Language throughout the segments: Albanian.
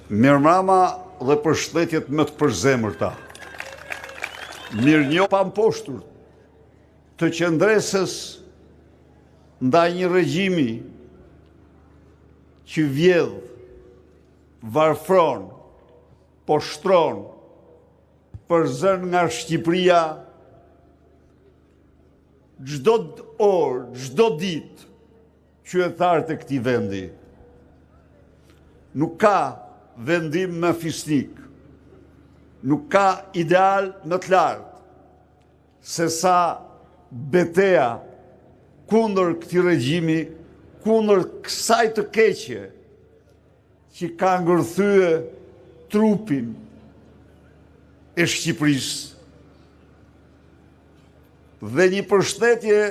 Mirëmbrëma dhe përshëndetjet më të përzemërta. Mirënjohje pa mposhtur të qendresës ndaj një regjimi që vjedh, varfron, poshtron, përzën nga Shqipëria çdo orë, çdo ditë qytetarët e këtij vendi. Nuk ka vendim më fisnik, nuk ka ideal më të lartë se sa betejë kundër këtij regjimi, kundër kësaj të keqe që ka ngërthyer trupin e Shqipërisë. Dhe një përshëndetje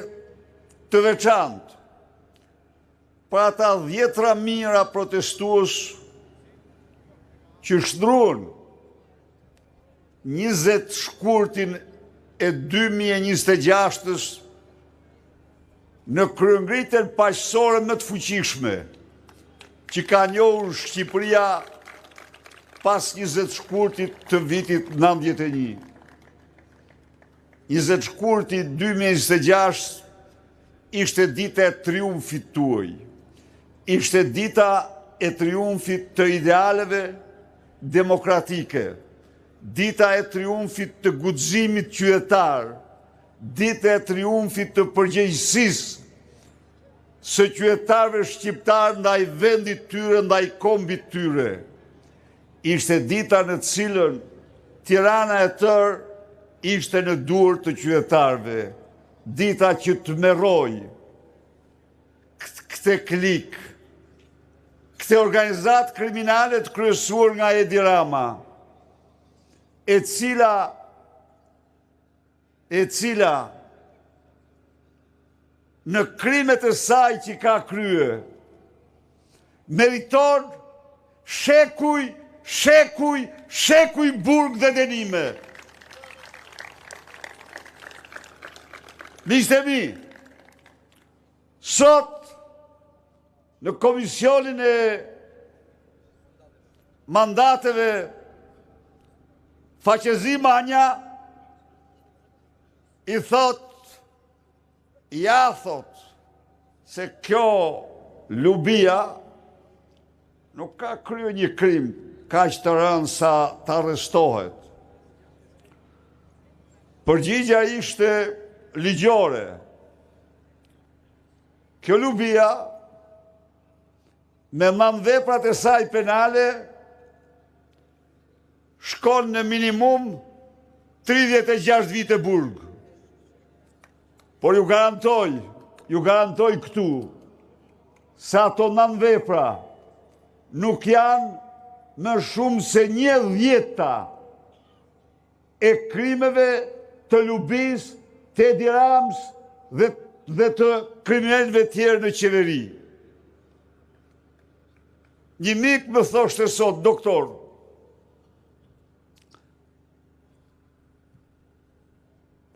të veçantë për ata 10 mijëra protestues që shtruan 20 shkurtin e 2026-ës në kryengritjen paqësore më të fuqishme që ka njohur Shqipëria pas 20 shkurtit të vitit 91. 20 shkurti 2026 ishte dita e triumfit tuaj. Ishte dita e triumfit të idealeve demokratike, dita e triumfit të guximit qytetar, dita e triumfit të përgjegjësisë së qytetarëve shqiptar ndaj vendit tyre, ndaj kombit tyre. Ishte dita në cilën Tirana e tërë ishte në dorë të qytetarëve, dita që të merroj këtë klik, këtë organizat kriminale të kryesuar nga Edi Rama, e cila në krimet e saj që ka kryer meriton shekuj burg dhe dënime. Miqtë e mi, sot në komisionin e mandateve Faqezi Manja i thot se kjo Lubia nuk ka kryer një krim kaq të rënd sa të arrestohet. Përgjigja ishte ligjore. Kjo Lubia me manveprat e saj penale shkon në minimum 36 vite burg. Por ju garantoj këtu se ato manvepra nuk janë më shumë se 1/10 e krimeve të Lubis, të Edi Ramës dhe të kriminalëve tjerë në qeveri. Një mik më thoshte sot, doktor,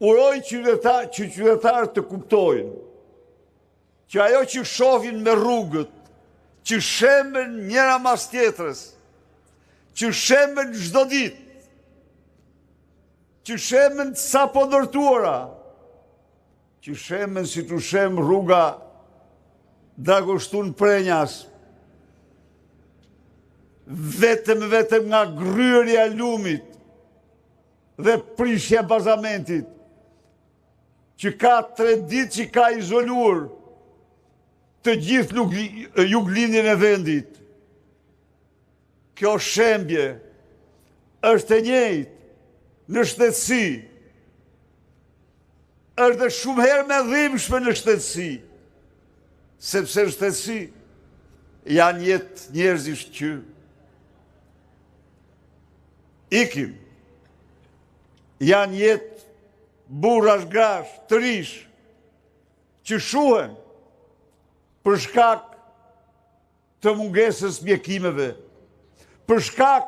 uroj që qytetarët të kuptojnë që ajo që shohin me rrugët, që shemben njëra mas tjetrës, që shemben çdo ditë, që shemben sa po ndërtuara, që shemben si të shem rruga Dragoshtun Prenjas, vetëm nga gryerja e lumit dhe prishja e bazamentit, që ka 3 ditë që ka izoluar të gjithë juglindjen e vendit. Kjo shembje është e njëjtë në shtetësi, është dhe shumë herë me dhimbshme në shtetësi, sepse në shtetësi janë jetë njerëzish që ikim, janë jetë burrash, grash, të rish, që shuhen për shkak të mungesës mjekimeve, për shkak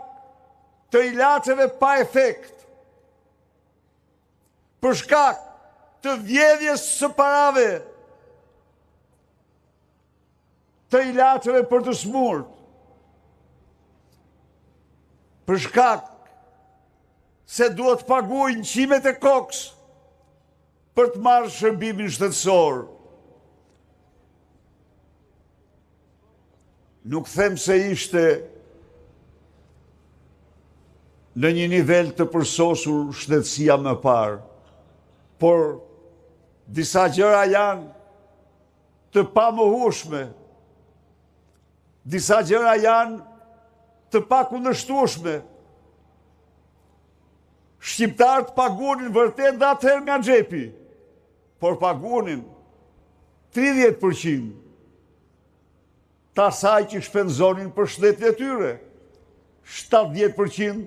të ilaçeve pa efekt, për shkak të vjedhjes së parave, të ilaçeve për të smurt, për shkak se duhet paguajnë qimet e kokës për të marrë shërbimin shtetësor. Nuk them se ishte në një nivel të përsosur shtetësia më parë, por disa gjëra janë të pamohueshme, disa gjëra janë të pakundërshtueshme. Shqiptarët pagunin vërtet dhe atëherë nga xhepi, por pagunin 30% të asaj që shpenzonin për shtetin e tyre. 70%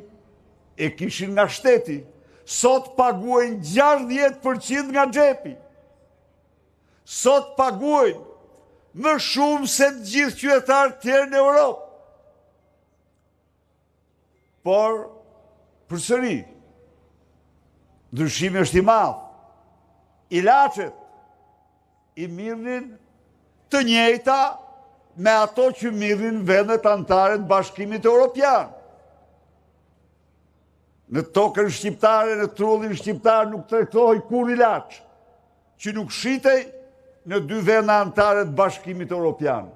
e kishin nga shteti. Sot paguajnë 60% nga xhepi. Sot paguajnë më shumë se të gjithë qytetarët tjerë në Europë. Por, përsëri, ndryshimi është i madh. Ilaçet i mirnin të njëjta me ato që mirnin vendet anëtare të Bashkimit Evropian. Në tokën shqiptare, në trullin shqiptar nuk tregtohej kur ilaç që nuk shitej në 2 vende anëtare të Bashkimit Evropian.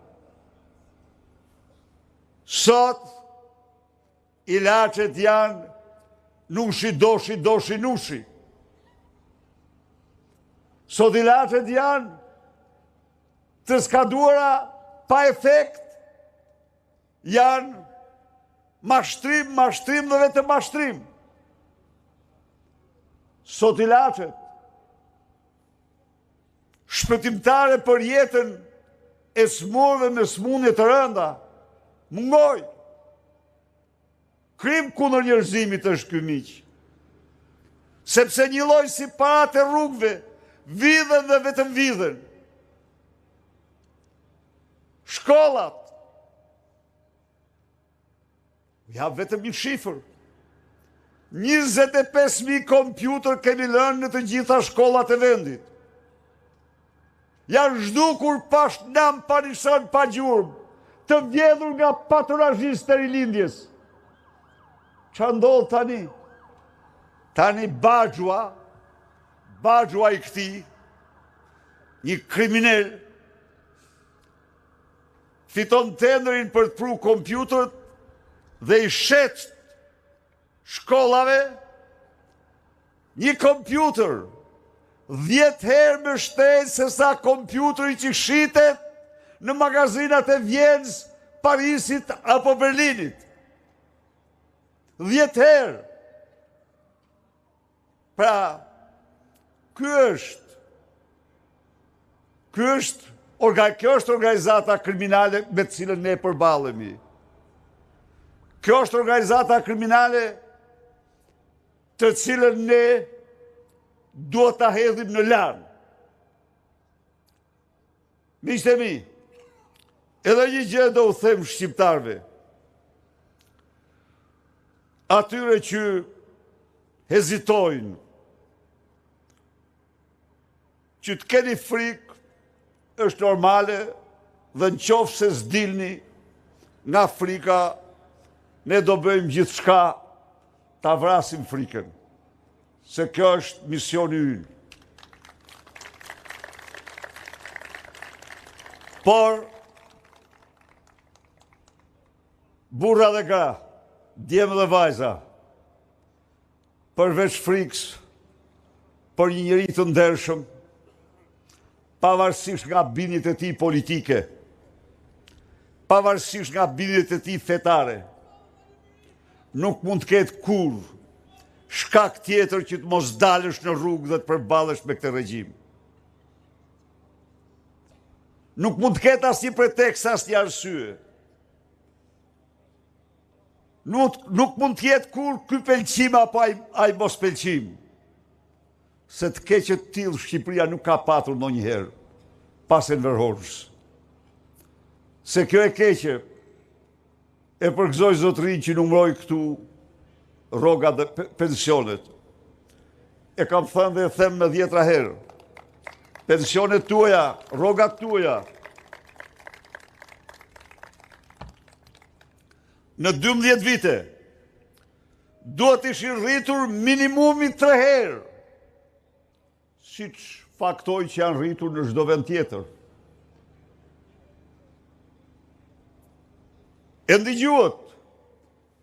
Sot ilaçet janë nushi, doshi, nushi. Sot ilaçet janë të skaduara pa efekt, janë mashtrim dhe vetëm mashtrim. Sot ilaçet shpëtimtare për jetën e smurëve me smundje të rënda mungoj. Krim kundër njerëzimit është ky miq. Sepse një lloj si parat e rrugëve vidhen dhe vetëm vidhen. Shkollat. Ja vetëm një shifër. 25.000 kompjuter kemi lënë në të gjitha shkollat e vendit. Janë zhdukur pa shnam, pa nishon, pa gjurmë, të vjedhur nga patronazhistë të rilindjes. Ç'a ndodh tani? Tani Baxhua i këtij, një kriminal, fiton tenderin për të pru kompjuterët dhe i shet shkollave një kompjuter 10 herë më shtrenjtë se sa kompjuteri që shitet në magazinat e Vjenës, Parisit apo Berlinit. 10 herë. Pra, kjo është organizata kriminale me të cilën ne përballemi. Kjo është organizata kriminale të cilën ne duhet ta hedhim në lan. Miqtë mi, edhe një gjë do u them shqiptarëve. Atyre që hezitojnë, që të keni frikë, është normale dhe në qoftë se s'dilni nga frika, ne do bëjmë gjithçka ta vrasim frikën, se kjo është misioni ynë. Por, burra dhe gra, djemë dhe vajza, përveç frikës, për një njeri të ndershëm, pavarësisht nga bindjet e tij politike, pavarësisht nga bindjet e tij fetare, nuk mund të ketë kur shkak tjetër që të mos dalësh në rrugë dhe të përballesh me këtë regjim. Nuk mund të ketë asnjë pretekst, asnjë arsye. Nuk mund të jetë kur ky pëlqim apo ai mos pëlqim. Se të keqe të tillë Shqipëria nuk ka patur ndonjëherë pas Enver Hoxhës. Se kjo e keqe e përgëzoj zotërinë që numëroi këtu rrogat dhe pensionet. E kam thënë dhe e them me 10 herë. Pensionet tuaja, rrogat tuaja. Në 12 vite duhet ishin rritur minimumi 3 herë, siç faktoj që janë rritur në çdo vend tjetër. E ndigjuhet,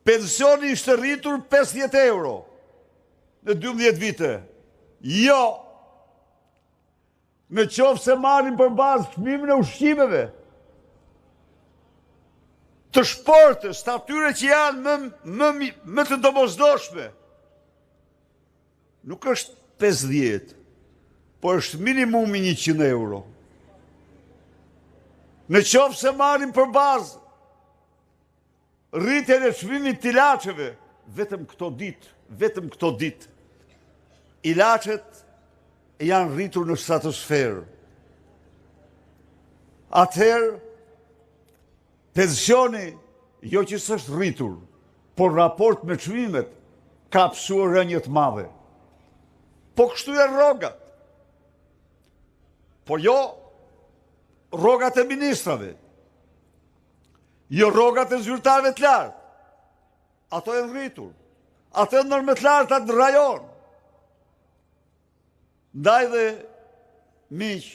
pensioni ishte rritur 50 euro në 12 vite. Jo, në qoftë se marrin për bazë çmimin e ushqimeve, të shportës, të atyre që janë më të domosdoshme. Nuk është 50, por është minimumi 100 euro. Në qoftë se marrin për bazë rritjen e çmimit të ilaçeve, vetëm këto ditë, ilaçet janë rritur në stratosferë. Atëherë, pensioni, jo që s'është rritur, por raport me çmimet, ka pësuar rënje të madhe. Po kështu janë rrogat. Po jo rrogat e ministrave, jo rrogat e zyrtarëve të lartë. Ato janë rritur. Ato janë më të larta në rajon. Ndaj dhe miq,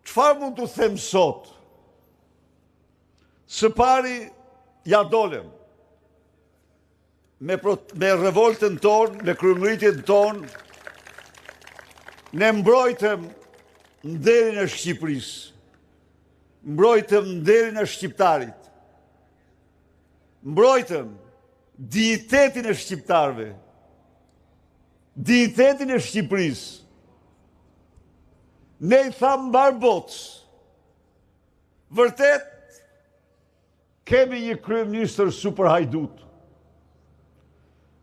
çfarë mund të them sot? Së pari, ja dolem. Me revoltën tonë, me kryemëritjen tonë, ne mbrojtëm nderin e Shqipërisë. Mbrojtëm nderin e shqiptarit. Mbrojtëm dignitetin e shqiptarëve. Dignitetin e Shqipërisë. Ne i thamë mbar botës. Vërtet, kemi një kryeministër super hajdut,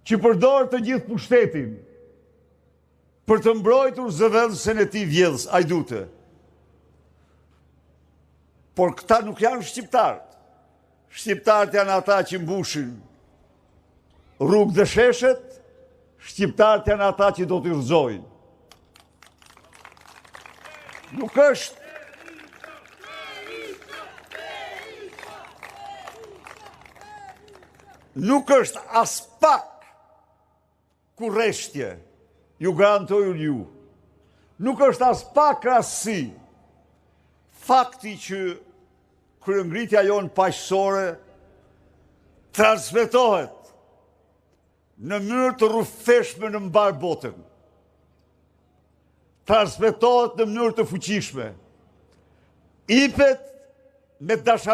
që përdor të gjithë pushtetin për të mbrojtur zëvendësen e tij vjedhës, hajdute. Por këta nuk janë shqiptarët. Shqiptarët janë ata që mbushin rrugë dhe sheshet, shqiptarët janë ata që do t'i rrëzojnë. Nuk është as pak kurreshtje, ju garantoj ju. Nuk është as pak krahasi fakti që kryengritja jonë paqësore transmetohet në mënyrë të rrëfeshme në mbar botën. Transmetohet në mënyrë të fuqishme. Ipet me dashamirë